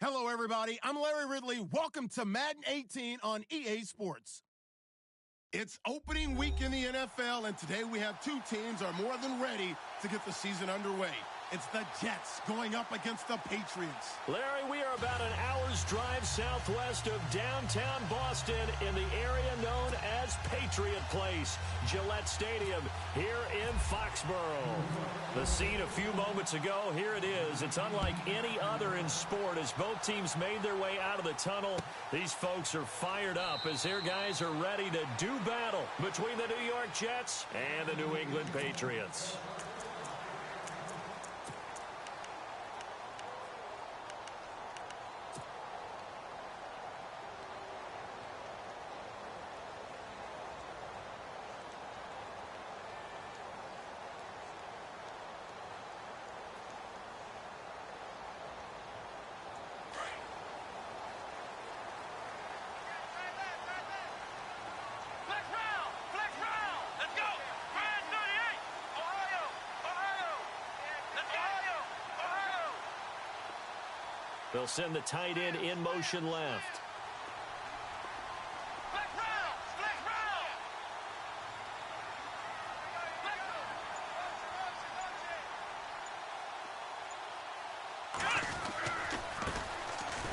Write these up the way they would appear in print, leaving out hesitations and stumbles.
Hello, everybody. I'm Larry Ridley. Welcome to Madden 18 on EA Sports. It's opening week in the NFL, and today we have two teams are more than ready to get the season underway. It's the Jets going up against the Patriots. Larry, we are about an hour's drive southwest of downtown Boston in the area known as Patriot Place, Gillette Stadium, here in Foxborough. The scene a few moments ago, here it is. It's unlike any other in sport as both teams made their way out of the tunnel. These folks are fired up as their guys are ready to do battle between the New York Jets and the New England Patriots. They'll send the tight end in motion left.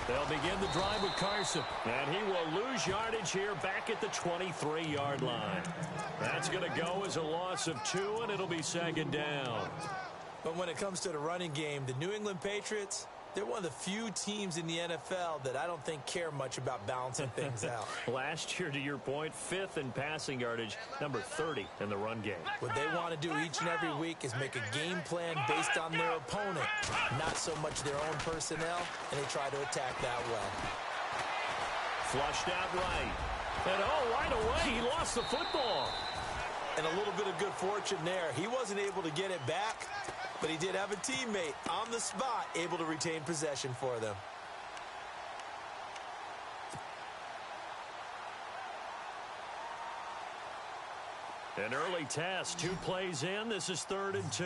They'll begin the drive with Carson, and he will lose yardage here back at the 23-yard line. That's going to go as a loss of 2, and it'll be second down. But when it comes to the running game, the New England Patriots, they're one of the few teams in the NFL that I don't think care much about balancing things out. Last year, to your point, 5th in passing yardage, number 30 in the run game. What they want to do each and every week is make a game plan based on their opponent, not so much their own personnel, and they try to attack that way. Flushed out right. And right away, he lost the football. And a little bit of good fortune there. He wasn't able to get it back, but he did have a teammate on the spot able to retain possession for them. An early test, 2 plays in. This is 3rd and 2.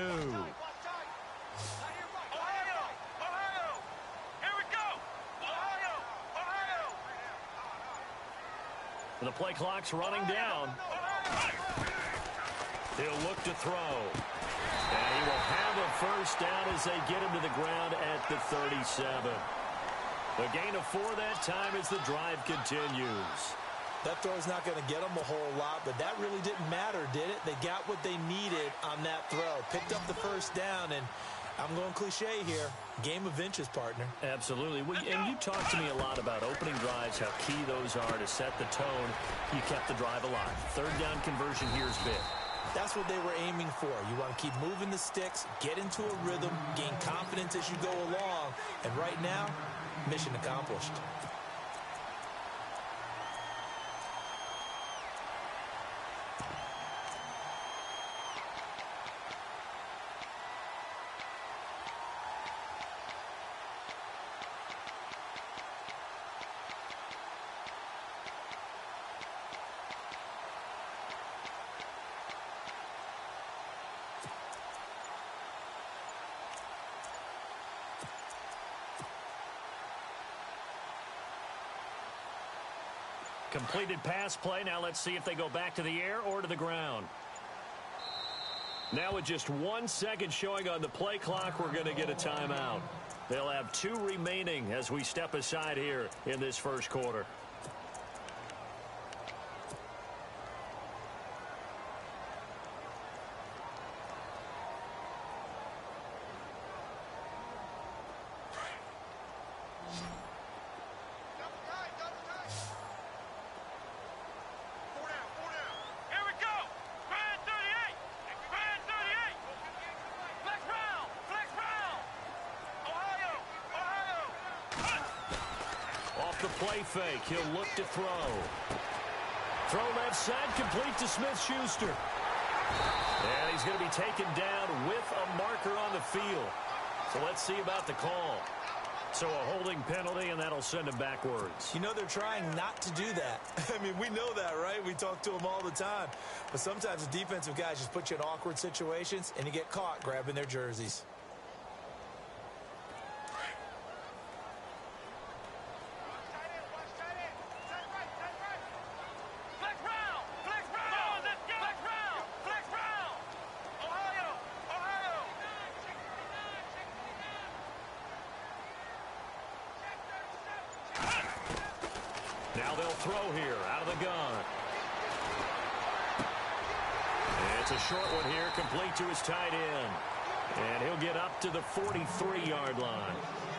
The play clock's running down. He'll look to throw. And he will have a first down as they get him to the ground at the 37. The gain of 4 that time as the drive continues. That throw's not going to get them a whole lot, but that really didn't matter, did it? They got what they needed on that throw. Picked up the first down, and I'm going cliche here. Game of inches, partner. Absolutely. And you talked to me a lot about opening drives, how key those are to set the tone. You kept the drive alive. 3rd down conversion here is big. That's what they were aiming for. You want to keep moving the sticks, get into a rhythm, gain confidence as you go along. And right now, mission accomplished. Completed pass play. Now let's see if they go back to the air or to the ground. Now with just 1 second showing on the play clock, we're going to get a timeout. They'll have 2 remaining as we step aside here in this first quarter. The play fake. He'll look to throw. Throw left side, complete to Smith-Schuster. And he's going to be taken down with a marker on the field. So let's see about the call. So a holding penalty, and that'll send him backwards. You know they're trying not to do that. I mean, we know that, right? We talk to them all the time. But sometimes the defensive guys just put you in awkward situations, and you get caught grabbing their jerseys. Now they'll throw here out of the gun. And it's a short one here, complete to his tight end. And he'll get up to the 43-yard line.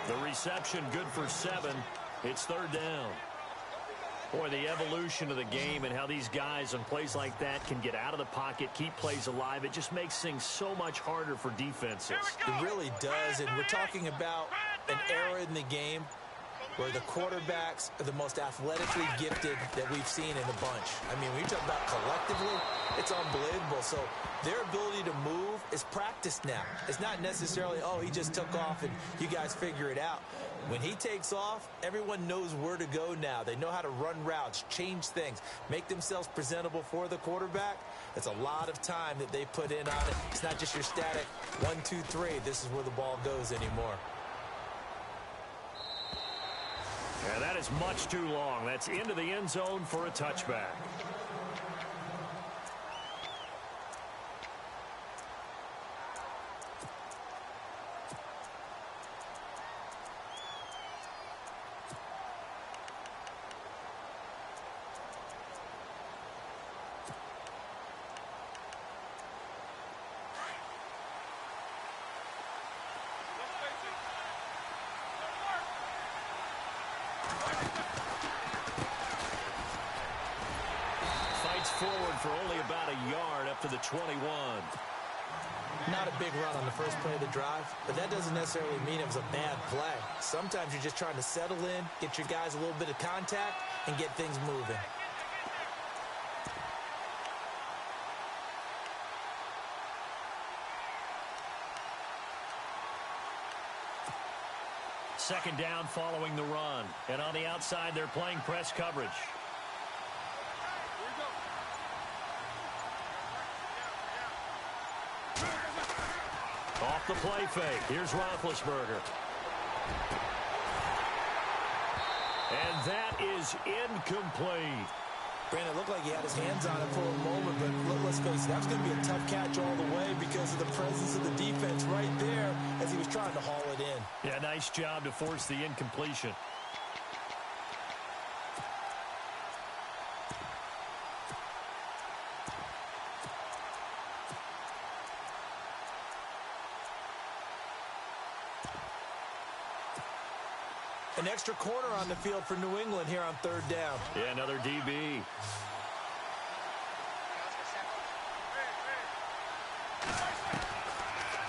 The reception good for 7. It's third down. Boy, the evolution of the game and how these guys on plays like that can get out of the pocket, keep plays alive, it just makes things so much harder for defenses. It really does, and we're talking about an era in the game where the quarterbacks are the most athletically gifted that we've seen in a bunch. I mean, when you talk about collectively, it's unbelievable. So their ability to move is practiced now. It's not necessarily, oh, he just took off and you guys figure it out. When he takes off, everyone knows where to go now. They know how to run routes, change things, make themselves presentable for the quarterback. It's a lot of time that they put in on it. It's not just your static 1, 2, 3. This is where the ball goes anymore. Yeah, that is much too long. That's into the end zone for a touchback. Forward for only about a yard up to the 21. Not a big run on the first play of the drive, but that doesn't necessarily mean it was a bad play. Sometimes you're just trying to settle in, get your guys a little bit of contact, and get things moving. Second down following the run. And on the outside, they're playing press coverage. Off the play fake. Here's Roethlisberger. And that is incomplete. Brandon, it looked like he had his hands on it for a moment, but let's face it, that was going to be a tough catch all the way because of the presence of the defense right there as he was trying to haul it in. Yeah, nice job to force the incompletion. An extra corner on the field for New England here on third down. Yeah, another DB.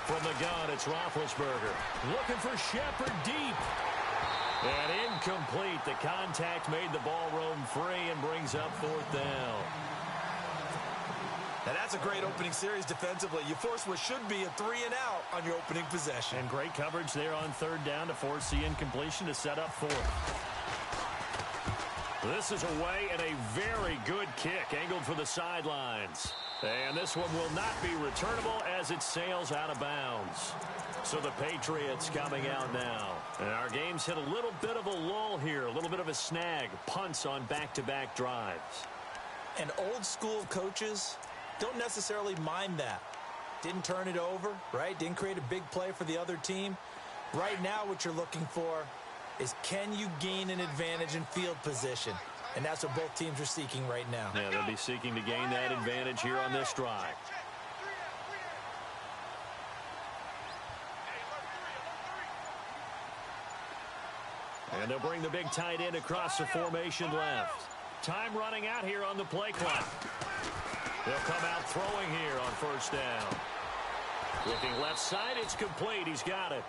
From the gun, it's Roethlisberger. Looking for Shepard deep. And incomplete. The contact made the ball roam free and brings up 4th down. Now that's a great opening series defensively. You force what should be a 3-and-out on your opening possession. And great coverage there on 3rd down to force the incompletion to set up 4th. This is away and a very good kick angled for the sidelines. And this one will not be returnable as it sails out of bounds. So the Patriots coming out now. And our game's hit a little bit of a lull here, a little bit of a snag. Punts on back-to-back drives. And old school coaches don't necessarily mind that. Didn't turn it over, right? Didn't create a big play for the other team. Right now what you're looking for is, can you gain an advantage in field position? And that's what both teams are seeking right now. Yeah, they'll be seeking to gain that advantage here on this drive. And they'll bring the big tight end across the formation left. Time running out here on the play clock. They'll come out throwing here on 1st down. Looking left side, it's complete. He's got it.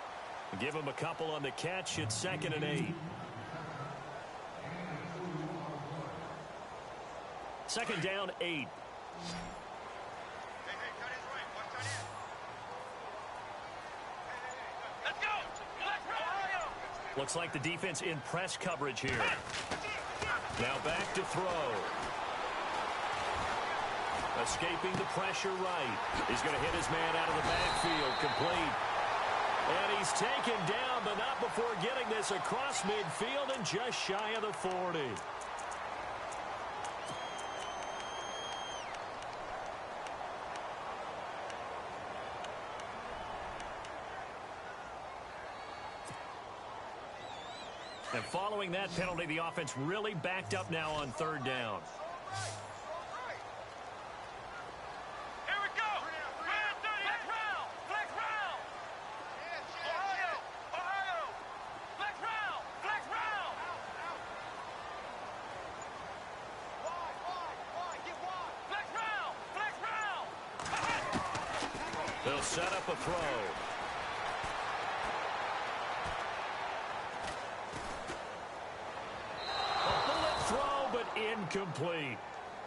Give him a couple on the catch. It's 2nd and 8. 2nd down, 8. Looks like the defense in press coverage here. Now back to throw. Escaping the pressure right. He's going to hit his man out of the backfield. Complete. And he's taken down, but not before getting this across midfield and just shy of the 40. And following that penalty, the offense really backed up now on 3rd down. Here we go. Flex round. Flex round. Ohio. Flex round. Flex round. Wide. Get wide. Flex round. Flex round. They'll set up a throw. Incomplete.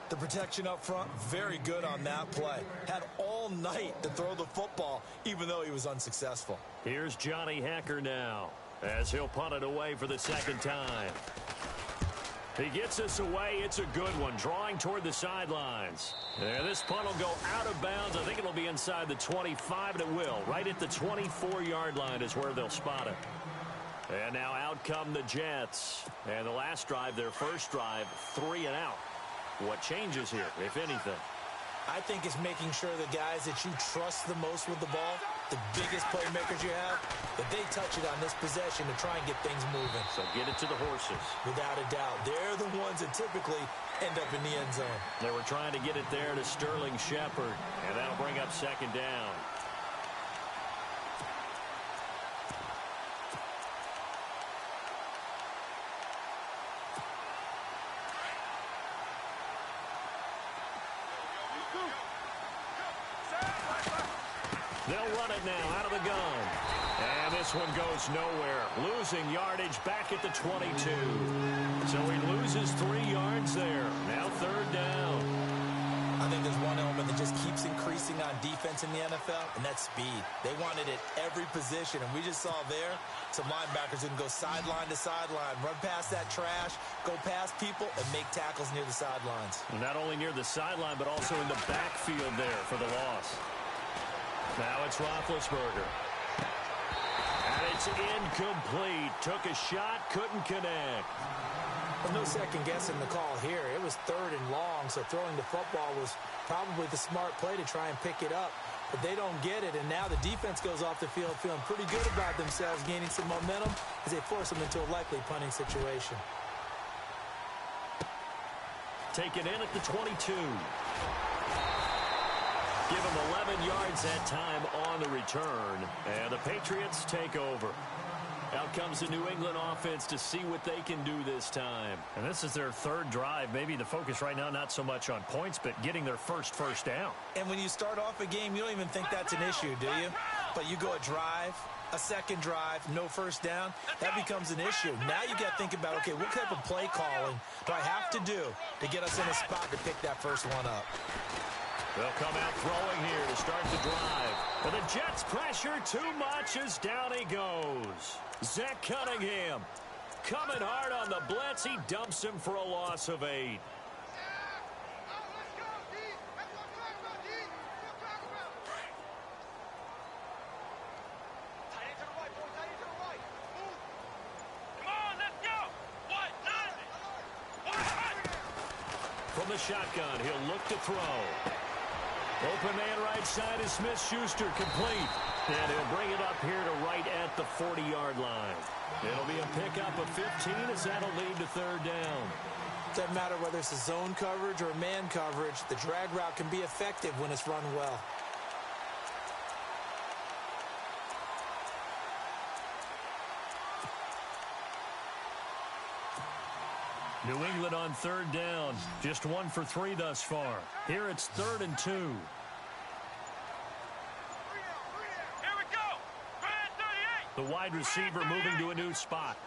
The protection up front, very good on that play. Had all night to throw the football, even though he was unsuccessful. Here's Johnny Hacker now, as he'll punt it away for the 2nd time. He gets us away. It's a good one, drawing toward the sidelines. And this punt will go out of bounds. I think it'll be inside the 25, and it will. Right at the 24-yard line is where they'll spot it. And now out come the Jets. And the last drive, their first drive, 3-and-out. What changes here, if anything? I think it's making sure the guys that you trust the most with the ball, the biggest playmakers you have, that they touch it on this possession to try and get things moving. So get it to the horses. Without a doubt. They're the ones that typically end up in the end zone. They were trying to get it there to Sterling Shepard. And that'll bring up 2nd down. They'll run it now out of the gun. And this one goes nowhere. Losing yardage back at the 22. So he loses 3 yards there. Now 3rd down. I think there's one element that just keeps increasing on defense in the NFL, and that's speed. They want it at every position, and we just saw there some linebackers who can go sideline to sideline, run past that trash, go past people, and make tackles near the sidelines. Not only near the sideline, but also in the backfield there for the loss. Now it's Roethlisberger. And it's incomplete. Took a shot, couldn't connect. There's no second guessing the call here. It was 3rd and long, so throwing the football was probably the smart play to try and pick it up. But they don't get it, and now the defense goes off the field feeling pretty good about themselves, gaining some momentum as they force them into a likely punting situation. Taken in at the 22. Give him 11 yards that time on the return. And the Patriots take over. Out comes the New England offense to see what they can do this time. And this is their third drive. Maybe the focus right now not so much on points, but getting their first down. And when you start off a game, you don't even think that's an issue, do you? But you go a drive, a second drive, no first down, that becomes an issue. Now you got to think about, okay, what type of play calling do I have to do to get us in a spot to pick that first one up? They'll come out throwing here to start the drive. But the Jets pressure too much as down he goes. Zach Cunningham coming hard on the blitz. He dumps him for a loss of 8. From the shotgun, he'll look to throw. Open man right side is Smith-Schuster, complete. And he'll bring it up here to right at the 40-yard line. It'll be a pickup of 15 as that'll lead to third down. Doesn't matter whether it's a zone coverage or man coverage, the drag route can be effective when it's run well. New England on third down. Just 1 for 3 thus far. Here it's 3rd and 2. Here we go. Brand 38. The wide receiver moving to a new spot.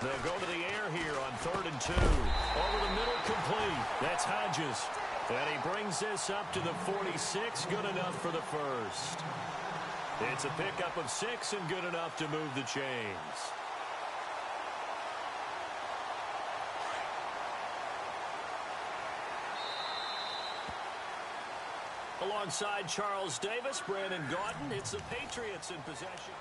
They'll go to the air here on 3rd and 2. Over the middle, complete. That's Hodges. And he brings this up to the 46. Good enough for the first. It's a pickup of 6 and good enough to move the chains. Alongside Charles Davis, Brandon Gaudin, it's the Patriots in possession.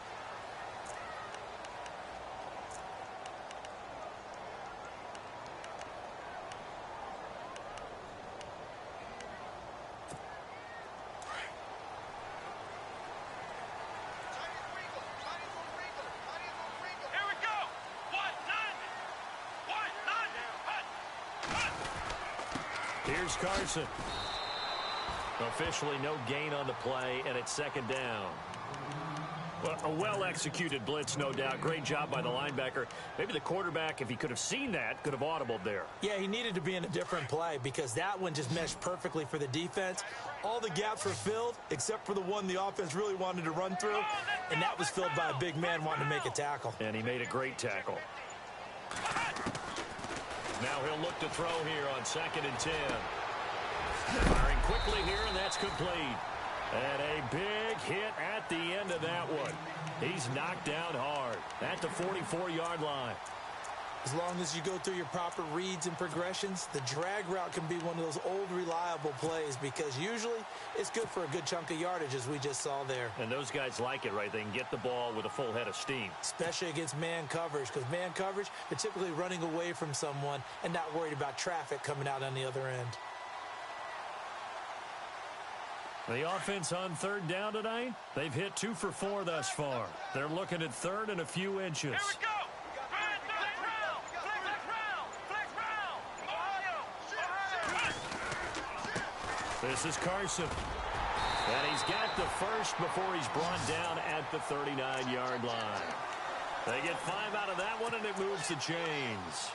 Here we go. 1-9. Here's Carson. Officially no gain on the play, and it's 2nd down. Well, a well-executed blitz, no doubt. Great job by the linebacker. Maybe the quarterback, if he could have seen that, could have audibled there. Yeah, he needed to be in a different play because that one just meshed perfectly for the defense. All the gaps were filled except for the one the offense really wanted to run through, and that was filled by a big man wanting to make a tackle. And he made a great tackle. Now he'll look to throw here on 2nd and 10. Firing quickly here, and that's complete. And a big hit at the end of that one. He's knocked down hard at the 44-yard line. As long as you go through your proper reads and progressions, the drag route can be one of those old reliable plays because usually it's good for a good chunk of yardage, as we just saw there. And those guys like it, right? They can get the ball with a full head of steam. Especially against man coverage, because man coverage, they're typically running away from someone and not worried about traffic coming out on the other end. The offense on 3rd down tonight, they've hit 2 for 4 thus far. They're looking at 3rd and a few inches. Here we go. Brand 38. Flex round. This is Carson. And he's got the first before he's brought down at the 39-yard line. They get 5 out of that one, and it moves the chains.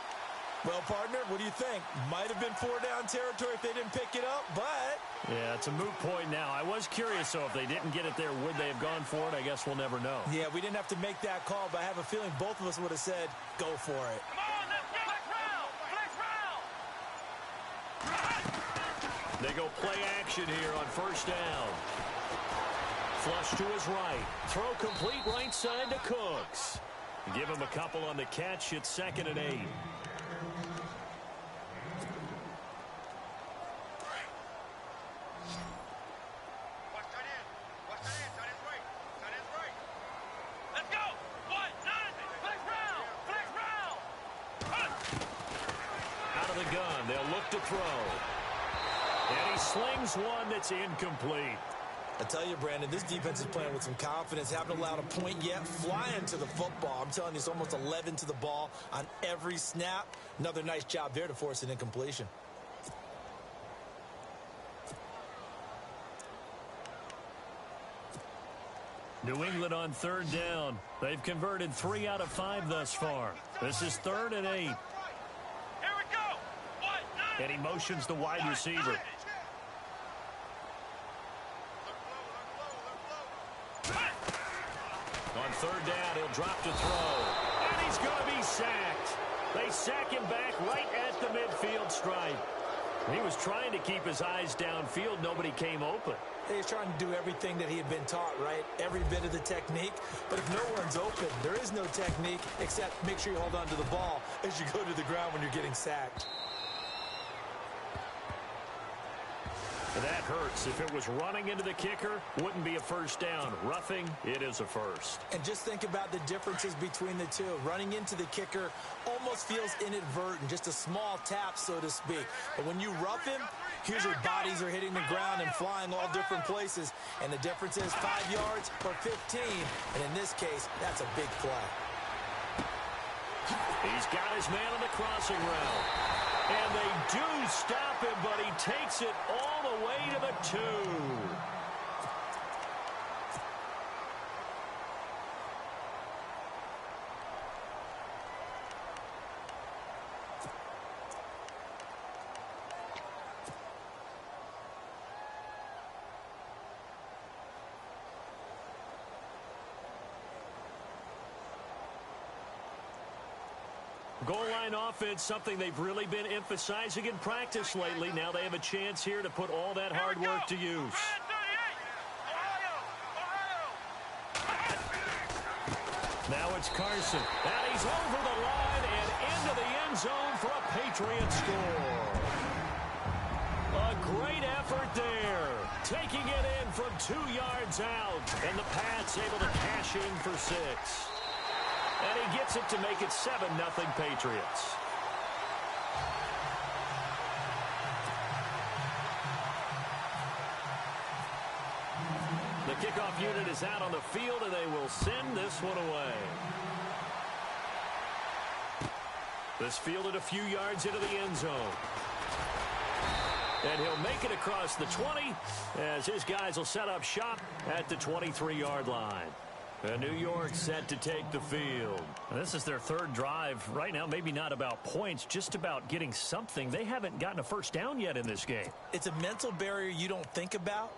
Well, partner, what do you think? Might have been 4-down territory if they didn't pick it up, but... Yeah, it's a moot point now. I was curious, so if they didn't get it there, would they have gone for it? I guess we'll never know. Yeah, we didn't have to make that call, but I have a feeling both of us would have said, go for it. Come on, let's go. Flex round. They go play action here on 1st down. Flush to his right. Throw complete right side to Cooks. Give him a couple on the catch. It's 2nd and 8. Let's go. 1-9. Flex round. Out of the gun, they'll look to throw. And he slings one that's incomplete. I tell you, Brandon, this defense is playing with some confidence. Haven't allowed a point yet. Flying to the football. I'm telling you, it's almost 11 to the ball on every snap. Another nice job there to force an incompletion. New England on third down. They've converted 3 out of 5 thus far. This is 3rd and 8. Here we go. And he motions the wide receiver. On third down, he'll drop to throw. And he's going to be sacked. They sack him back right at the midfield stripe. He was trying to keep his eyes downfield. Nobody came open. He was trying to do everything that he had been taught, right? Every bit of the technique. But if no one's open, there is no technique except make sure you hold on to the ball as you go to the ground when you're getting sacked. That hurts. If it was running into the kicker, wouldn't be a first down. Roughing, it is a first. And just think about the differences between the two. Running into the kicker almost feels inadvertent, just a small tap, so to speak. But when you rough him, usually bodies are hitting the ground and flying all different places. And the difference is 5 yards or 15. And in this case, that's a big play. He's got his man on the crossing route. And they do stop him, but he takes it all the way to the 2. Goal line offense, something they've really been emphasizing in practice lately. Now they have a chance here to put all that hard work to use. Now it's Carson. And he's over the line and into the end zone for a Patriot score. A great effort there. Taking it in from 2 yards out. And the Pats able to cash in for 6. And he gets it to make it 7-0 Patriots. The kickoff unit is out on the field, and they will send this one away. This fielded a few yards into the end zone. And he'll make it across the 20 as his guys will set up shop at the 23-yard line. And New York set to take the field. This is their 3rd drive. Right now, maybe not about points, just about getting something. They haven't gotten a first down yet in this game. It's a mental barrier you don't think about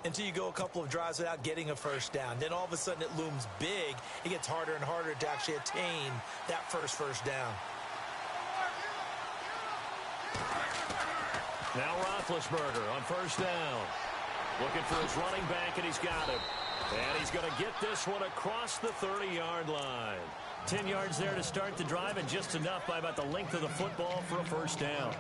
until you go a couple of drives without getting a first down. Then all of a sudden it looms big. It gets harder and harder to actually attain that first down. Now Roethlisberger on first down. Looking for his running back, and he's got him. And he's going to get this one across the 30-yard line. 10 yards there to start the drive, and just enough by about the length of the football for a first down.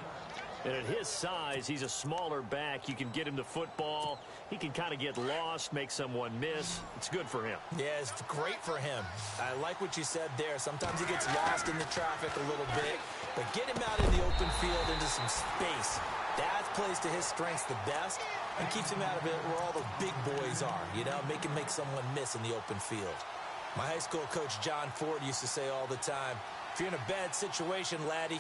And at his size, he's a smaller back. You can get him the football. He can kind of get lost, make someone miss. It's good for him. Yeah, it's great for him. I like what you said there. Sometimes he gets lost in the traffic a little bit. But get him out in the open field into some space. That plays to his strengths the best and keeps him out of it where all the big boys are, you know, make him make someone miss in the open field. My high school coach, John Ford, used to say all the time, if you're in a bad situation, laddie,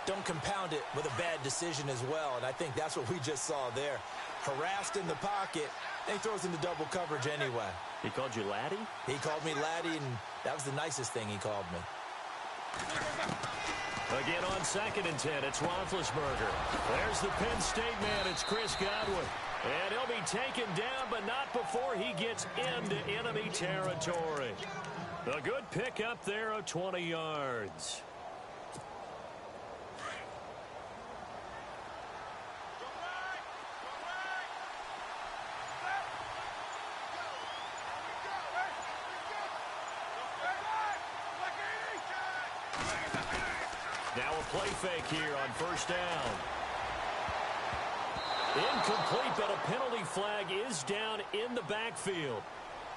don't compound it with a bad decision as well. And I think that's what we just saw there. Harassed in the pocket, and he throws into double coverage anyway. He called you laddie? He called me laddie, and that was the nicest thing he called me. Again on 2nd and 10, it's Roethlisberger. There's the Penn State man, it's Chris Godwin. And he'll be taken down, but not before he gets into enemy territory. A good pickup there of 20 yards. Now a play fake here on first down. Incomplete, but a penalty flag is down in the backfield.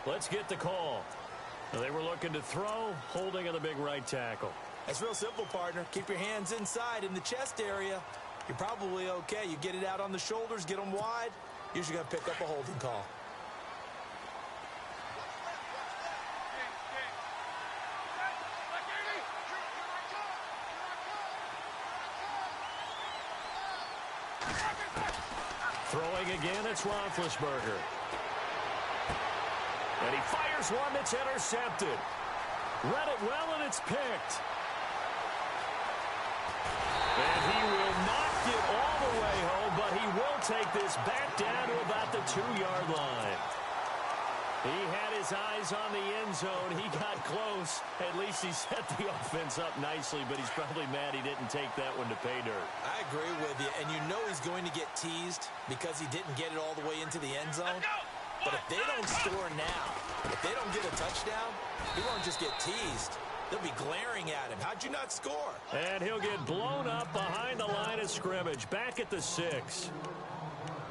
Let's get the call. They were looking to throw, holding on the big right tackle. That's real simple, partner. Keep your hands inside in the chest area. You're probably okay. You get it out on the shoulders, get them wide. Usually going to pick up a holding call. Throwing again, it's Roethlisberger. And he fires one that's intercepted. Read it well, and it's picked. And he will not get all the way home, but he will take this back down to about the 2-yard line. He had his eyes on the end zone. He got close. At least he set the offense up nicely, but he's probably mad he didn't take that one to pay dirt. I agree with you, and you know he's going to get teased because he didn't get it all the way into the end zone. But if they don't score now, if they don't get a touchdown, he won't just get teased. They'll be glaring at him. How'd you not score? And he'll get blown up behind the line of scrimmage, back at the 6.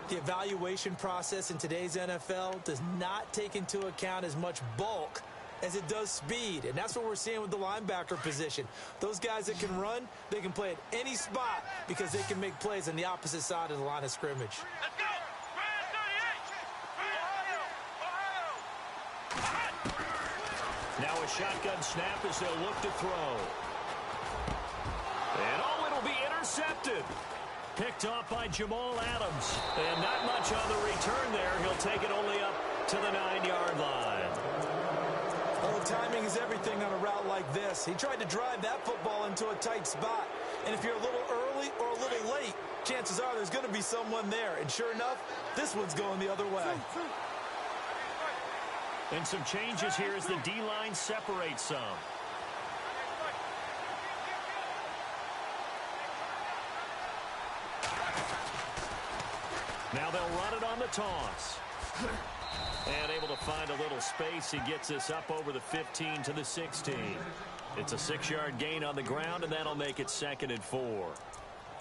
The evaluation process in today's NFL does not take into account as much bulk as it does speed, and that's what we're seeing with the linebacker position. Those guys that can run, they can play at any spot because they can make plays on the opposite side of the line of scrimmage. Let's go! Now a shotgun snap as they'll look to throw. And it'll be intercepted. Picked off by Jamal Adams. And not much on the return there. He'll take it only up to the 9-yard line. Well, timing is everything on a route like this. He tried to drive that football into a tight spot. And if you're a little early or a little late, chances are there's going to be someone there. And sure enough, this one's going the other way. And some changes here as the D-line separates some. Now they'll run it on the toss. And able to find a little space. He gets this up over the 15 to the 16. It's a 6-yard gain on the ground, and that'll make it 2nd and 4.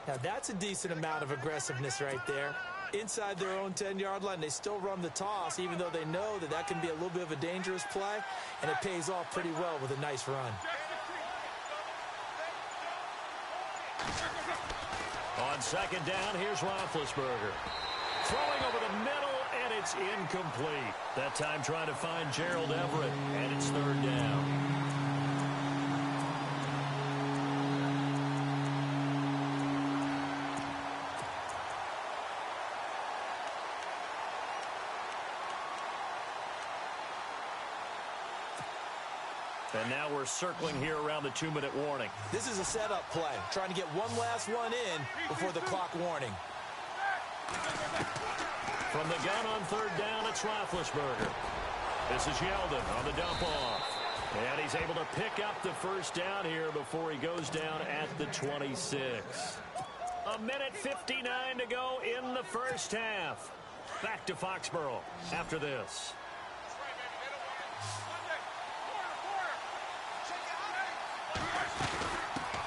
Now that's a decent amount of aggressiveness right there. Inside their own 10-yard line, they still run the toss, even though they know that that can be a little bit of a dangerous play, and it pays off pretty well with a nice run. On 2nd down, here's Roethlisberger. Throwing over the middle, and it's incomplete. That time trying to find Gerald Everett, and it's 3rd down. And now we're circling here around the 2-minute warning. This is a setup play, trying to get one last one in before the clock warning. From the gun on 3rd down, it's Roethlisberger. This is Yeldon on the dump off. And he's able to pick up the 1st down here before he goes down at the 26. 1:59 to go in the 1st half. Back to Foxborough after this.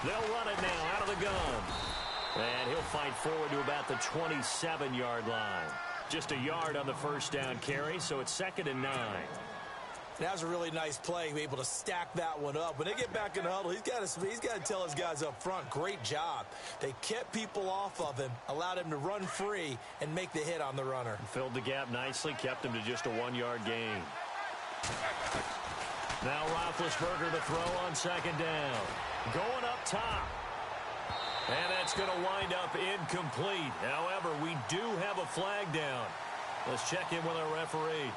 They'll run it now out of the gun. And he'll fight forward to about the 27-yard line. Just a yard on the 1st down carry, so it's 2nd and 9. That was a really nice play, able to stack that one up. When they get back in the huddle, he's got to tell his guys up front, great job. They kept people off of him, allowed him to run free, and make the hit on the runner. Filled the gap nicely, kept him to just a 1-yard gain. Now Roethlisberger to throw on 2nd down. Going up top. And that's going to wind up incomplete. However, we do have a flag down. Let's check in with our referee.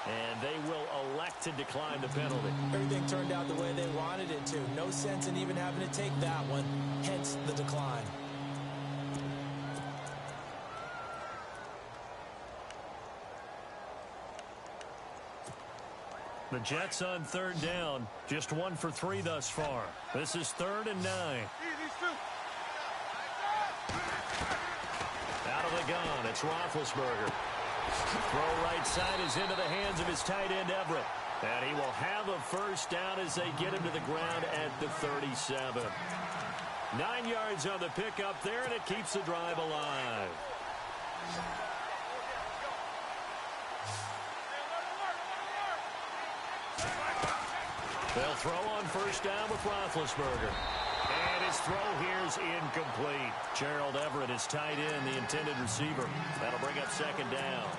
And they will elect to decline the penalty. Everything turned out the way they wanted it to. No sense in even having to take that one. Hence the decline. The Jets on 3rd down. Just 1 for 3 thus far. This is 3rd and 9. Out of the gun, it's Roethlisberger. Throw right side is into the hands of his tight end, Everett. And he will have a 1st down as they get him to the ground at the 37. 9 yards on the pickup there, and it keeps the drive alive. They'll throw on 1st down with Roethlisberger. And his throw here's incomplete. Gerald Everett is tied in, the intended receiver. That'll bring up 2nd down.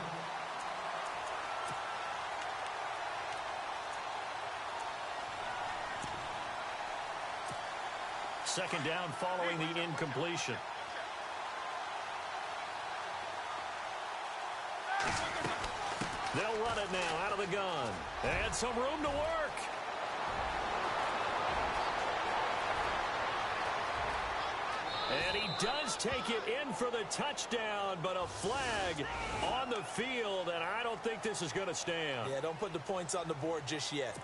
Second down following the incompletion. They'll run it now out of the gun. And some room to work. And he does take it in for the touchdown, but a flag on the field, and I don't think this is going to stand. Yeah, don't put the points on the board just yet.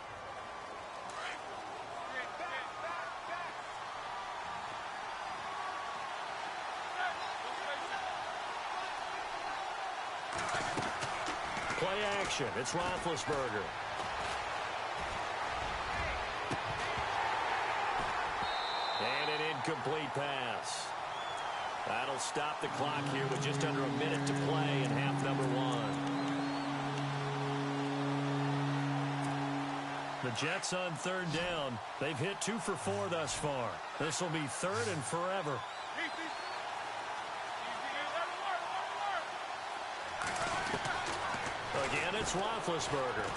Play action. It's Roethlisberger. And an incomplete pass. That'll stop the clock here with just under a minute to play in half number one. The Jets on third down. They've hit 2 for 4 thus far. This will be third and forever. Again, it's Roethlisberger.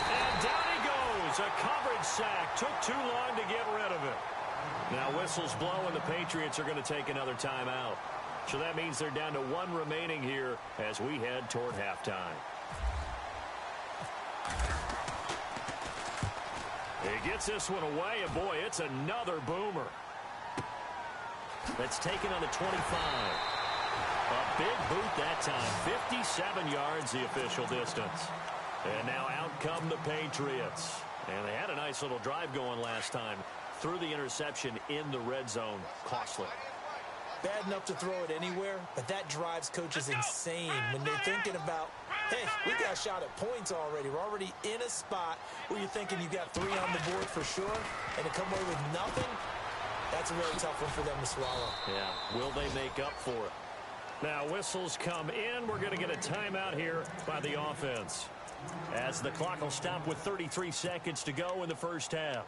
And down he goes. A coverage sack. Took too long to get rid of it. Now whistles blow and the Patriots are going to take another timeout. So that means they're down to 1 remaining here as we head toward halftime. He gets this one away, and boy, it's another boomer. That's taken on the 25. A big boot that time. 57 yards the official distance. And now out come the Patriots. And they had a nice little drive going last time. Threw the interception in the red zone. Costly. Bad enough to throw it anywhere, but that drives coaches insane when they're thinking about, hey, we got a shot at points already. We're already in a spot where you're thinking you got 3 on the board for sure, and to come away with nothing, that's a really tough one for them to swallow. Yeah, will they make up for it? Now whistles come in. We're going to get a timeout here by the offense, as the clock will stop with 33 seconds to go in the first half.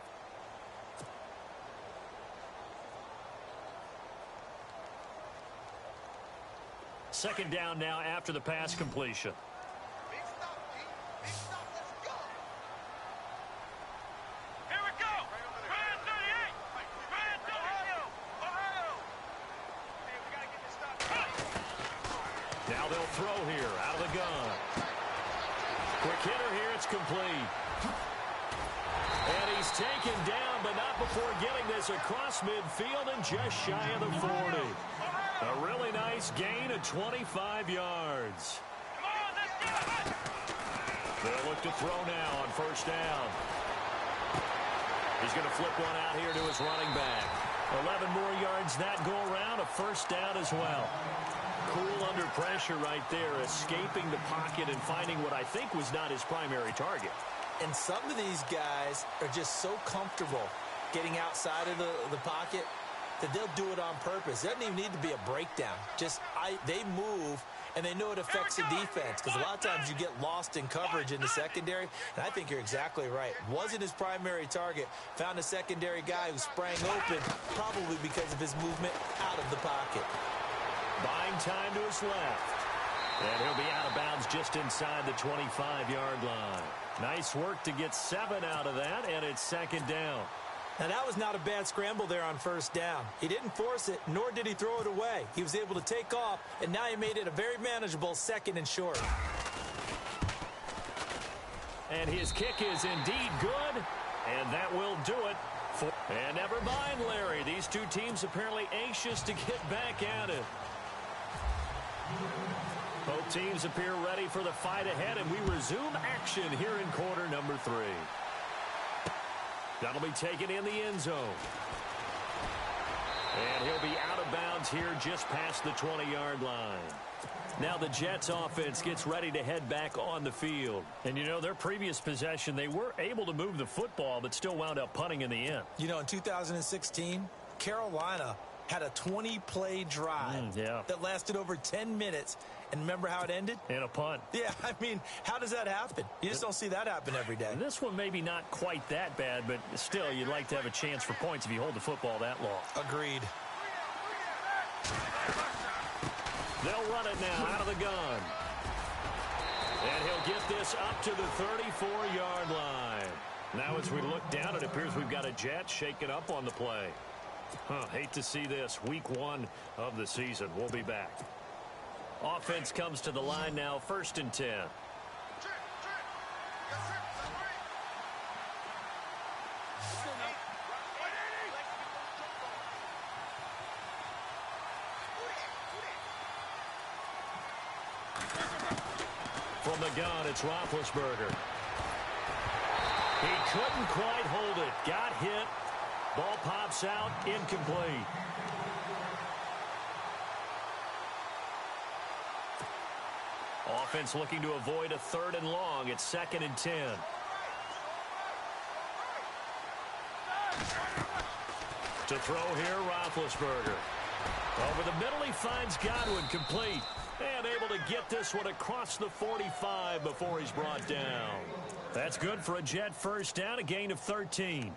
Second down now after the pass completion. Here we go. Ryan 38. Ryan 38. Ohio. Hey, we got to get this stuff. Now they'll throw here out of the gun. Quick hitter here. It's complete. And he's taken down, but not before getting this across midfield and just shy of the 40. A really nice gain of 25 yards. They'll look to throw now on first down. He's going to flip one out here to his running back. 11 more yards that go around, a first down as well. Cool under pressure right there, escaping the pocket and finding what I think was not his primary target. And some of these guys are just so comfortable getting outside of the pocket that they'll do it on purpose. It doesn't even need to be a breakdown. They move, and they know it affects the defense, because a lot of times you get lost in coverage in the secondary, and I think you're exactly right. Wasn't his primary target. Found a secondary guy who sprang open, probably because of his movement out of the pocket. Buying time to his left. And he'll be out of bounds just inside the 25-yard line. Nice work to get 7 out of that, and it's second down. Now, that was not a bad scramble there on first down. He didn't force it, nor did he throw it away. He was able to take off, and now he made it a very manageable second and short. And his kick is indeed good, and that will do it. And never mind, Larry. These two teams apparently anxious to get back at it. Both teams appear ready for the fight ahead, and we resume action here in quarter number 3. That'll be taken in the end zone. And he'll be out of bounds here just past the 20-yard line. Now the Jets offense gets ready to head back on the field. And, you know, their previous possession, they were able to move the football, but still wound up punting in the end. You know, in 2016, Carolina had a 20-play drive that lasted over 10 minutes. And remember how it ended? In a punt. Yeah, I mean, how does that happen? You just don't see that happen every day. And this one maybe not quite that bad, but still, you'd like to have a chance for points if you hold the football that long. Agreed. They'll run it now out of the gun. And he'll get this up to the 34-yard line. Now as we look down, it appears we've got a Jet shaken up on the play. Hate to see this. Week 1 of the season. We'll be back. Offense comes to the line now, 1st and 10. From the gun, it's Roethlisberger. He couldn't quite hold it. Got hit. Ball pops out, incomplete. Offense looking to avoid a 3rd and long. It's 2nd and 10. To throw here, Roethlisberger. Over the middle, he finds Godwin, complete. And able to get this one across the 45 before he's brought down. That's good for a Jet first down, a gain of 13.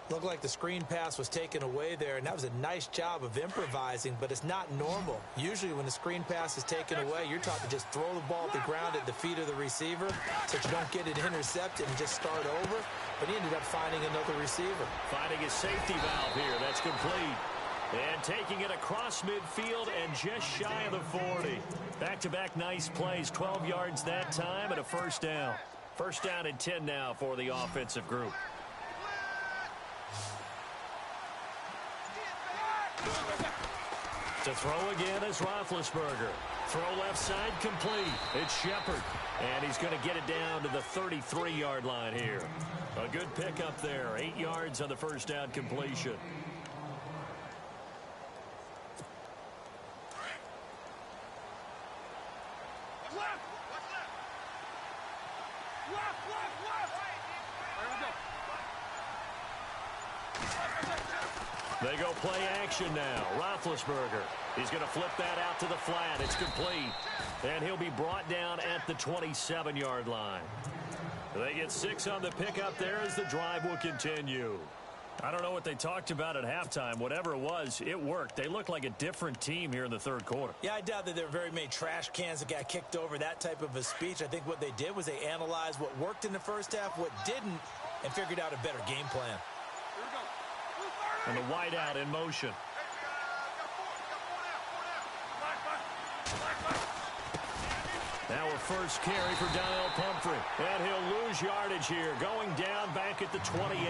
Looked like the screen pass was taken away there, and that was a nice job of improvising, but it's not normal. Usually when the screen pass is taken away, you're taught to just throw the ball at the ground at the feet of the receiver so you don't get it intercepted and just start over. But he ended up finding another receiver. Finding his safety valve here. That's complete. And taking it across midfield and just shy of the 40. Back-to-back nice plays. 12 yards that time and a 1st down. 1st down and 10 now for the offensive group. To throw again is Roethlisberger. Throw left side complete. It's Shepard. And he's going to get it down to the 33-yard line here. A good pickup there. 8 yards on the 1st down completion. They go play action now. Roethlisberger. He's going to flip that out to the flat. It's complete. And he'll be brought down at the 27-yard line. They get 6 on the pickup there as the drive will continue. I don't know what they talked about at halftime. Whatever it was, it worked. They look like a different team here in the 3rd quarter. Yeah, I doubt that there were very many trash cans that got kicked over, that type of a speech. I think what they did was they analyzed what worked in the 1st half, what didn't, and figured out a better game plan. And the wideout in motion. Now a first carry for Donnell Pumphrey. And he'll lose yardage here. Going down back at the 28.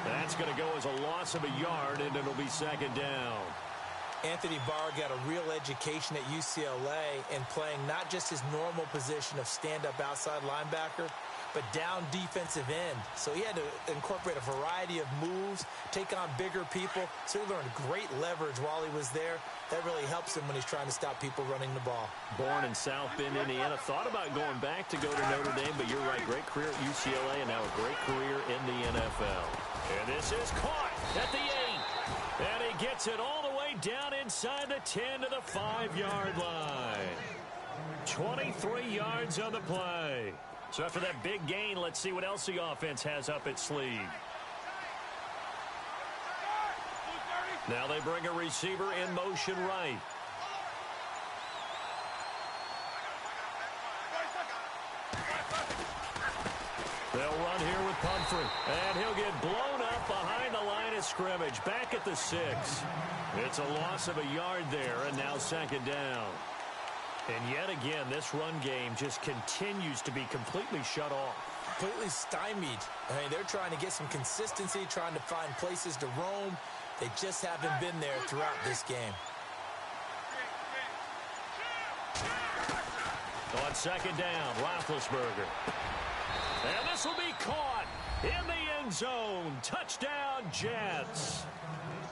That's going to go as a loss of a yard, and it'll be 2nd down. Anthony Barr got a real education at UCLA in playing not just his normal position of stand-up outside linebacker, but down defensive end. So he had to incorporate a variety of moves, take on bigger people. So he learned great leverage while he was there. That really helps him when he's trying to stop people running the ball. Born in South Bend, Indiana. Thought about going back to go to Notre Dame, but you're right. Great career at UCLA and now a great career in the NFL. And this is caught at the 8. And he gets it all the way down inside the 10 to the 5-yard line. 23 yards on the play. So after that big gain, let's see what else the offense has up its sleeve. Now they bring a receiver in motion right. They'll run here with Pumphrey. And he'll get blown up behind the line of scrimmage. Back at the 6. It's a loss of a yard there, and now 2nd down. And yet again, this run game just continues to be completely shut off. Completely stymied. I mean, they're trying to get some consistency, trying to find places to roam. They just haven't been there throughout this game. On 2nd down, Roethlisberger. And this will be caught in the end zone. Touchdown, Jets.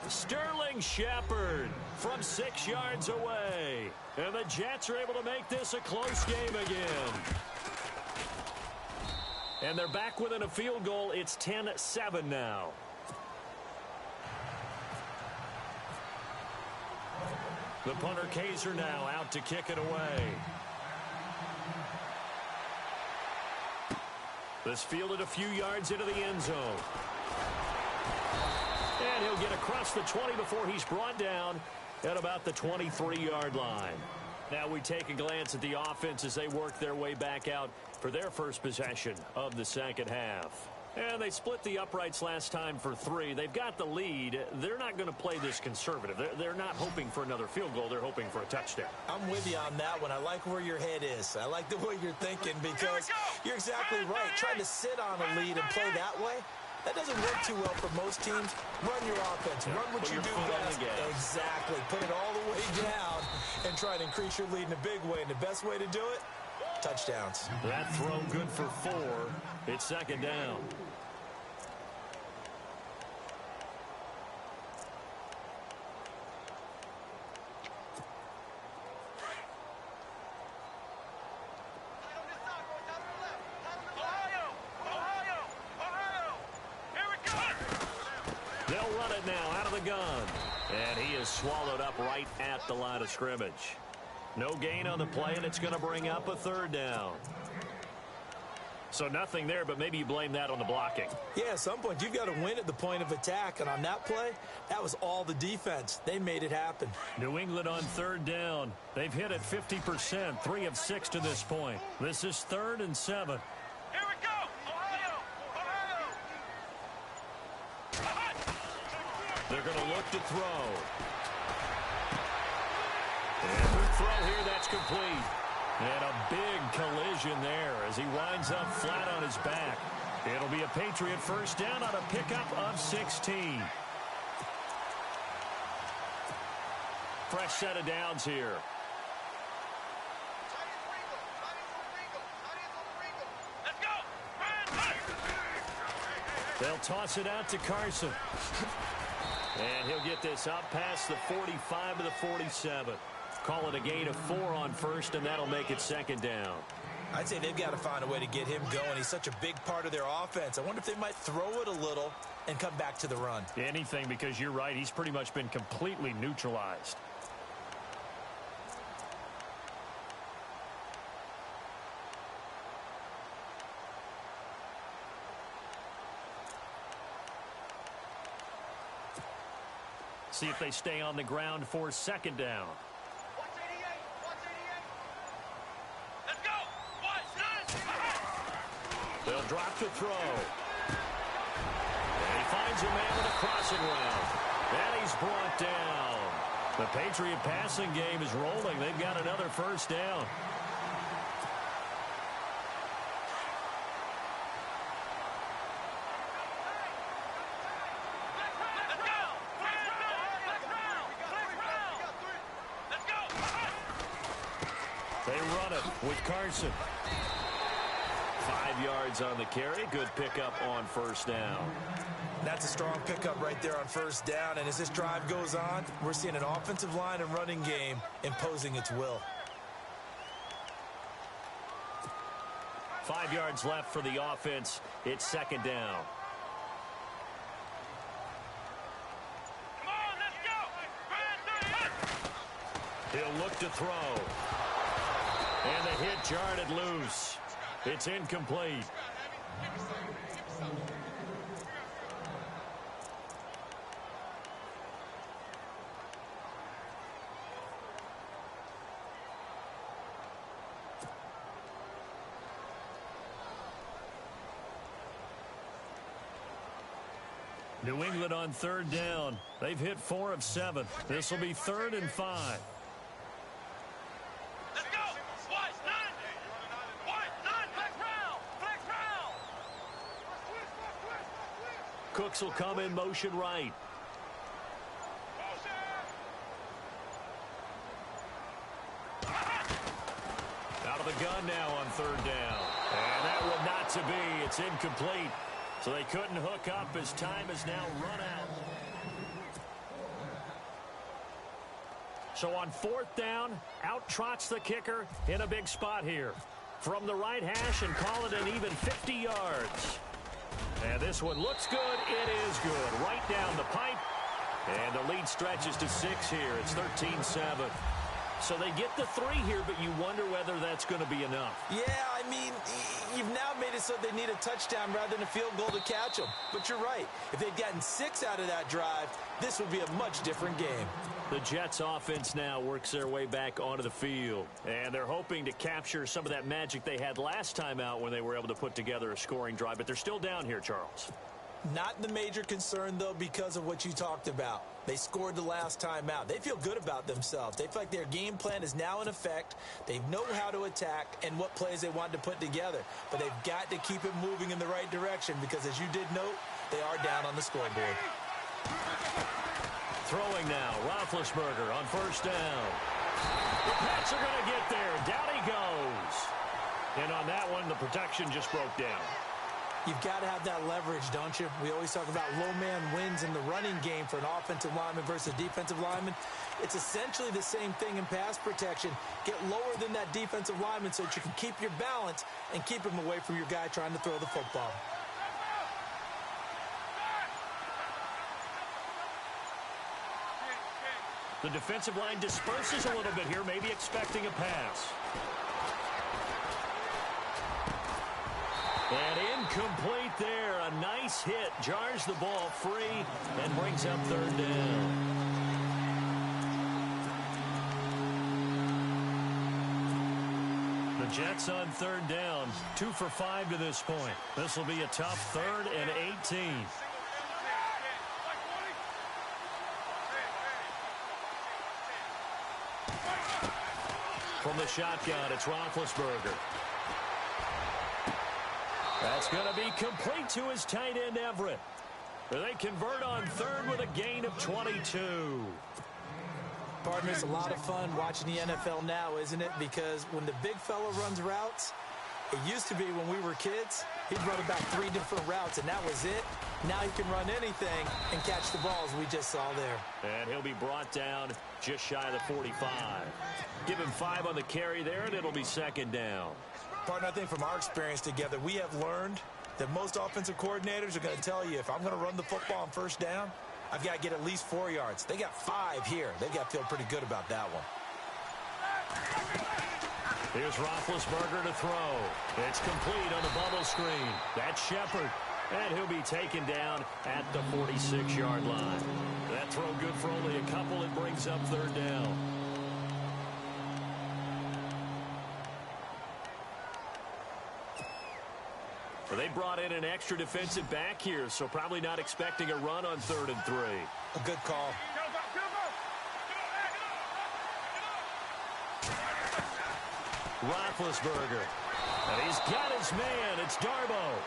Sterling Shepard from 6 yards away. And the Jets are able to make this a close game again. And they're back within a field goal. It's 10-7 now. The punter Kaiser now out to kick it away. This fielded a few yards into the end zone. And he'll get across the 20 before he's brought down at about the 23-yard line. Now we take a glance at the offense as they work their way back out for their first possession of the 2nd half. And they split the uprights last time for 3. They've got the lead. They're not going to play this conservative. They're not hoping for another field goal. They're hoping for a touchdown. I'm with you on that one. I like where your head is. I like the way you're thinking because you're exactly right. Trying to sit on a lead and play that way, that doesn't work too well for most teams. Run your offense. Run what you do best. Exactly. Put it all the way down and try to increase your lead in a big way. And the best way to do it, touchdowns. That throw good for 4. It's second down. They'll run it now out of the gun. And he is swallowed up right at the line of scrimmage. No gain on the play, and it's going to bring up a third down. So nothing there, but maybe you blame that on the blocking. Yeah, at some point, you've got to win at the point of attack. And on that play, that was all the defense. They made it happen. New England on third down. They've hit it 50%, 3 of 6 to this point. This is 3rd and 7. Here we go! Ohio! They're going to look to throw. And the throw here, that's complete. And a big collision there as he winds up flat on his back. It'll be a Patriot first down on a pickup of 16. Fresh set of downs here. Let's go! They'll toss it out to Carson. And he'll get this up past the 45 to the 47. Call it a gain of 4 on first, and that'll make it second down. I'd say they've got to find a way to get him going. He's such a big part of their offense. I wonder if they might throw it a little and come back to the run. Anything, because you're right. He's pretty much been completely neutralized. See if they stay on the ground for second down. Let's go! They'll drop to throw. And he finds a man with a crossing route. And he's brought down. The Patriot passing game is rolling. They've got another first down. They run it with Carson. 5 yards on the carry. Good pickup on first down. That's a strong pickup right there on first down. And as this drive goes on, we're seeing an offensive line and running game imposing its will. 5 yards left for the offense. It's second down. Come on, let's go! He'll look to throw. And the hit jarred it loose. It's incomplete. New England on third down. They've hit 4 of 7. This will be 3rd and 5. Let's go! Flex round! Cooks will come in motion right. Out of the gun now on third down. And that one not to be. It's incomplete. So they couldn't hook up as time is now run out. So on 4th down, out trots the kicker in a big spot here. From the right hash and call it an even 50 yards. And this one looks good. It is good. Right down the pipe. And the lead stretches to 6 here. It's 13-7. So they get the 3 here, but you wonder whether that's going to be enough. Yeah, I mean, you've now made it almost like they need a touchdown rather than a field goal to catch them. But you're right. If they'd gotten 6 out of that drive, this would be a much different game. The Jets offense now works their way back onto the field. And they're hoping to capture some of that magic they had last time out when they were able to put together a scoring drive. But they're still down here, Charles. Not the major concern, though, because of what you talked about. They scored the last time out. They feel good about themselves. They feel like their game plan is now in effect. They know how to attack and what plays they want to put together. But they've got to keep it moving in the right direction because, as you did note, they are down on the scoreboard. Throwing now, Roethlisberger on first down. The Pats are going to get there. Down he goes. And on that one, the protection just broke down. You've got to have that leverage, don't you? We always talk about low man wins in the running game for an offensive lineman versus defensive lineman. It's essentially the same thing in pass protection. Get lower than that defensive lineman so that you can keep your balance and keep him away from your guy trying to throw the football. The defensive line disperses a little bit here, maybe expecting a pass. And incomplete there. A nice hit. Jars the ball free and brings up third down. The Jets on third down. 2 for 5 to this point. This will be a tough 3rd and 18. From the shotgun, it's Roethlisberger. That's going to be complete to his tight end, Everett. They convert on 3rd with a gain of 22. Partner, it's a lot of fun watching the NFL now, isn't it? Because when the big fella runs routes, it used to be when we were kids, he'd run about 3 different routes, and that was it. Now he can run anything and catch the balls we just saw there. And he'll be brought down just shy of the 45. Give him 5 on the carry there, and it'll be 2nd down. Partner, I think from our experience together, we have learned that most offensive coordinators are going to tell you, if I'm going to run the football on first down, I've got to get at least 4 yards. They got 5 here. They got to feel pretty good about that one. Here's Roethlisberger to throw. It's complete on the bubble screen. That's Shepard. And he'll be taken down at the 46-yard line. That throw good for only a couple. It brings up third down. Well, they brought in an extra defensive back here, so probably not expecting a run on 3rd and 3. A good call. Roethlisberger. And he's got his man. It's Darbo.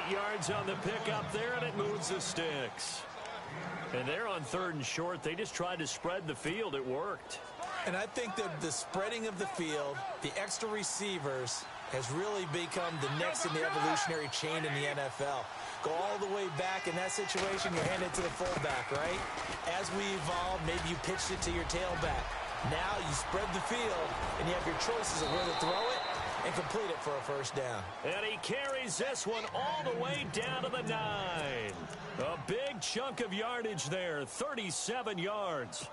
8 yards on the pickup there, and it moves the sticks. And they're on 3rd and short. They just tried to spread the field. It worked. And I think that the spreading of the field, the extra receivers, has really become the next in the evolutionary chain in the NFL. Go all the way back in that situation, you're handed to the fullback, right? As we evolve, maybe you pitched it to your tailback. Now you spread the field, and you have your choices of where to throw it and complete it for a first down. And he carries this one all the way down to the 9. A big chunk of yardage there, 37 yards.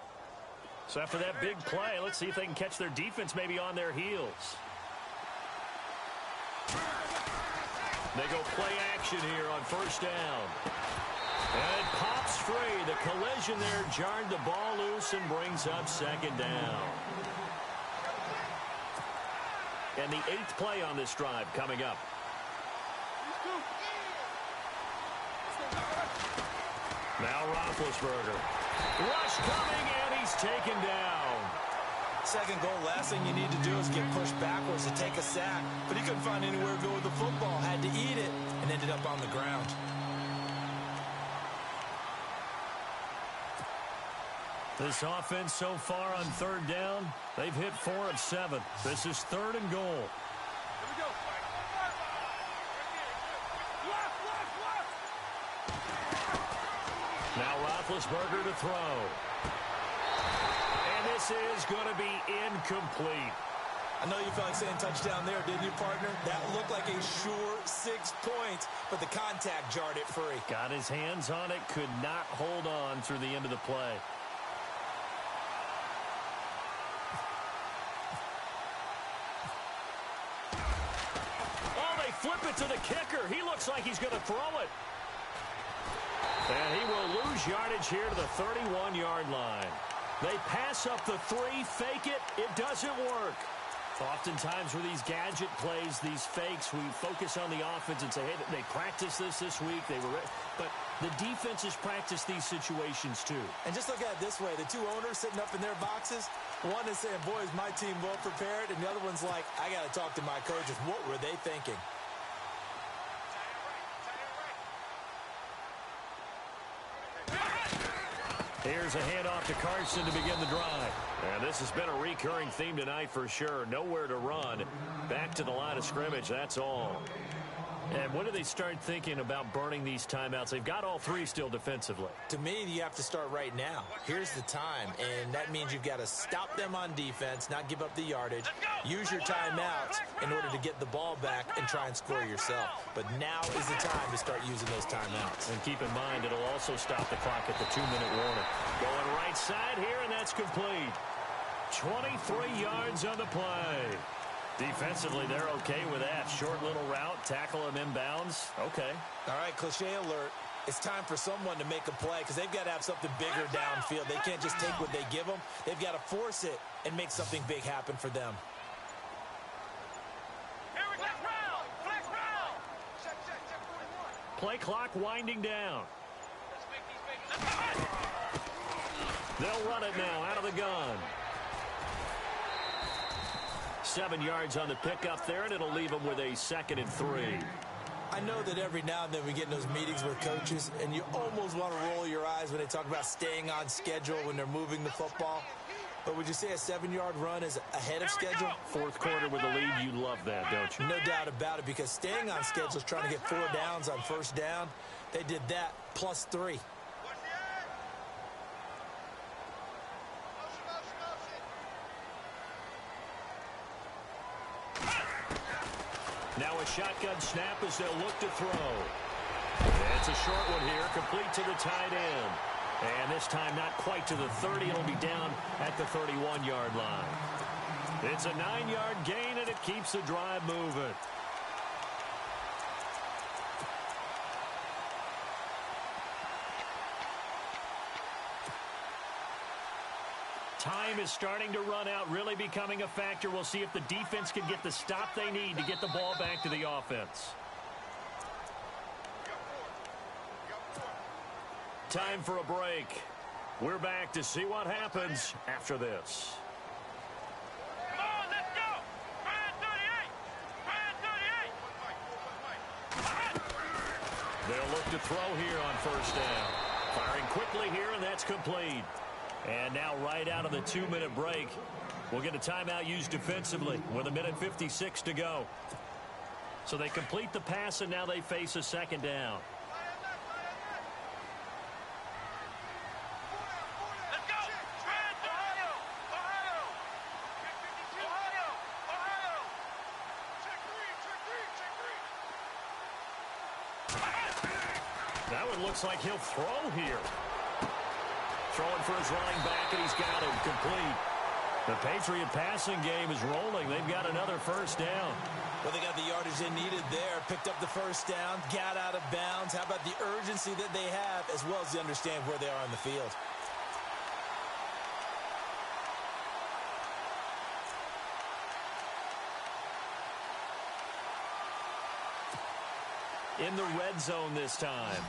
So after that big play, let's see if they can catch their defense maybe on their heels. They go play action here on first down. And it pops free. The collision there jarred the ball loose and brings up 2nd down. And the 8th play on this drive coming up. Now Roethlisberger. Rush coming, and he's taken down. Second goal, last thing you need to do is get pushed backwards to take a sack. But he couldn't find anywhere to go with the football. Had to eat it and ended up on the ground. This offense so far on 3rd down, they've hit 4 of 7. This is 3rd and goal. Here we go. Now Roethlisberger to throw. And this is going to be incomplete. I know you felt like saying touchdown there, didn't you, partner? That looked like a sure 6 points, but the contact jarred it free. Got his hands on it, could not hold on through the end of the play. Oh, they flip to the kicker. He looks like he's going to throw it. And he will lose yardage here to the 31-yard line. They pass up the 3, fake it. It doesn't work. Oftentimes with these gadget plays, these fakes, we focus on the offense and say, hey, they practiced this week. They were, but the defenses practice these situations too. And just look at it this way. The two owners sitting up in their boxes, one is saying, boy, is my team well prepared, and the other one's like, I got to talk to my coaches. What were they thinking? Here's a handoff to Carson to begin the drive. And this has been a recurring theme tonight for sure. Nowhere to run. Back to the line of scrimmage, that's all. And when do they start thinking about burning these timeouts? They've got all 3 still defensively. To me, you have to start right now. Here's the time, and that means you've got to stop them on defense, not give up the yardage, use your timeouts in order to get the ball back and try and score yourself. But now is the time to start using those timeouts. And keep in mind, it'll also stop the clock at the 2-minute warning. Going right side here, and that's complete. 23 yards on the play. Defensively, they're okay with that. Short little route, tackle him inbounds. Okay. All right, cliche alert. It's time for someone to make a play because they've got to have something bigger downfield. They can't just take what they give them. They've got to force it and make something big happen for them. Play clock winding down. They'll run it now out of the gun. 7 yards on the pickup there, and it'll leave them with a 2nd and 3. I know that every now and then we get in those meetings with coaches, and you almost want to roll your eyes when they talk about staying on schedule when they're moving the football. But would you say a 7-yard run is ahead of schedule? 4th quarter with the lead, you love that, don't you? No doubt about it, because staying on schedule is trying to get 4 downs on first down. They did that plus 3. Now a shotgun snap as they'll look to throw. It's a short one here, complete to the tight end. And this time not quite to the 30. It'll be down at the 31-yard line. It's a 9-yard gain, and it keeps the drive moving. Time is starting to run out, really becoming a factor. We'll see if the defense can get the stop they need to get the ball back to the offense. Time for a break. We're back to see what happens after this. Come on, let's go! Ryan 38! Ryan 38! They'll look to throw here on first down. Firing quickly here, and that's complete. And now right out of the 2-minute break, we'll get a timeout used defensively with 1:56 to go. So they complete the pass, and now they face a 2nd down. Let's go! Ryan, Ohio! Ohio! Ohio! Ohio! Check 3! That one looks like he'll throw here. Throwing for his running back, and he's got him complete. The Patriot passing game is rolling. They've got another first down. Well, they got the yardage they needed there, picked up the first down, got out of bounds. How about the urgency that they have, as well as the understand where they are on the field? In the red zone this time.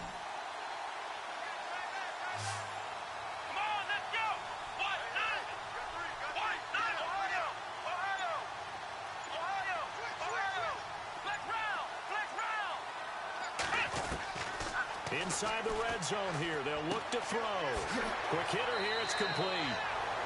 Inside the red zone here. They'll look to throw. Quick hitter here. It's complete.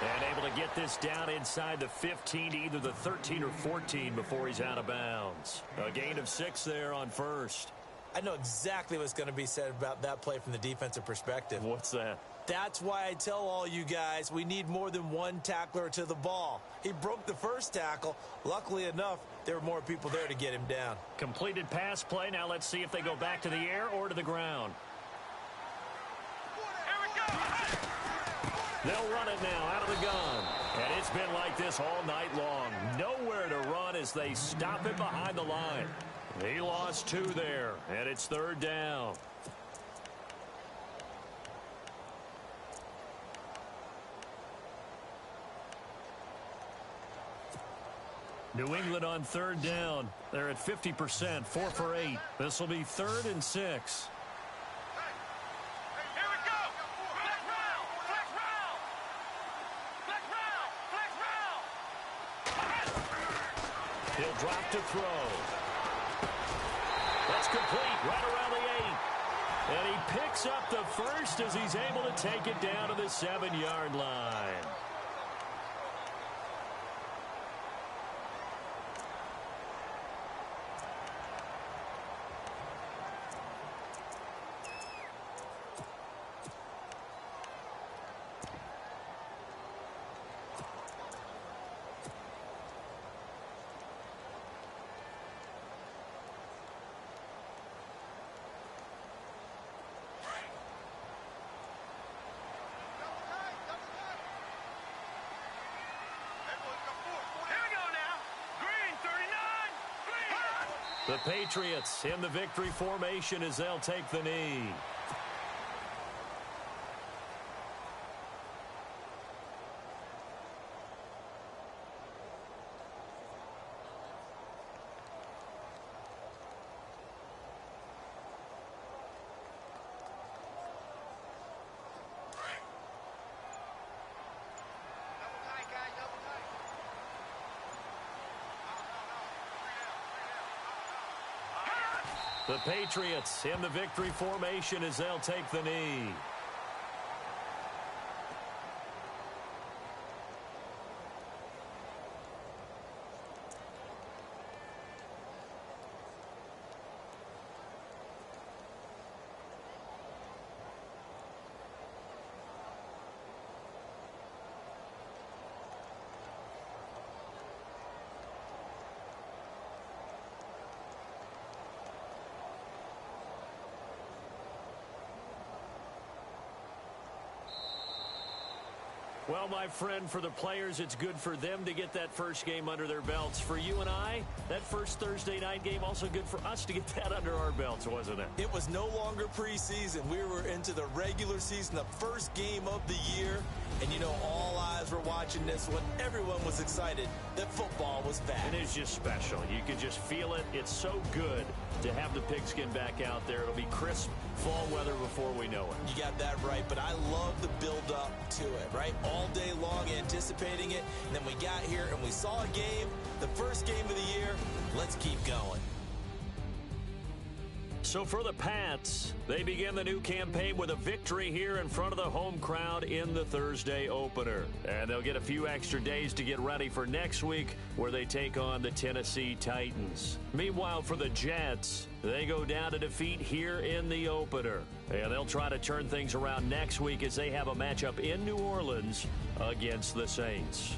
And able to get this down inside the 15 to either the 13 or 14 before he's out of bounds. A gain of 6 there on first. I know exactly what's going to be said about that play from the defensive perspective. What's that? That's why I tell all you guys we need more than one tackler to the ball. He broke the first tackle. Luckily enough, there were more people there to get him down. Completed pass play. Now let's see if they go back to the air or to the ground. Here we go! They'll run it now out of the gun. And it's been like this all night long. Nowhere to run as they stop it behind the line. He lost 2 there, and it's 3rd down. New England on 3rd down. They're at 50%, 4 for 8. This will be 3rd and 6. Here we go. Flex round. Flex round. Flex round. Flex round. He'll drop to throw. That's complete right around the 8. And he picks up the first as he's able to take it down to the 7-yard line. The Patriots in the victory formation as they'll take the knee. The Patriots in the victory formation as they'll take the knee. Well, my friend, for the players, it's good for them to get that first game under their belts. For you and I, that first Thursday night game, also good for us to get that under our belts, wasn't it? It was no longer preseason. We were into the regular season, the first game of the year. And, you know, all eyes were watching this one. Everyone was excited that football was back. It is just special. You can just feel it. It's so good to have the pigskin back out there. It'll be crisp fall weather before we know it. You got that right, but I love the build-up to it, right? All day long anticipating it, and then we got here and we saw a game, the first game of the year. Let's keep going. So for the Pats, they begin the new campaign with a victory here in front of the home crowd in the Thursday opener. And they'll get a few extra days to get ready for next week where they take on the Tennessee Titans. Meanwhile, for the Jets, they go down to defeat here in the opener. And they'll try to turn things around next week as they have a matchup in New Orleans against the Saints.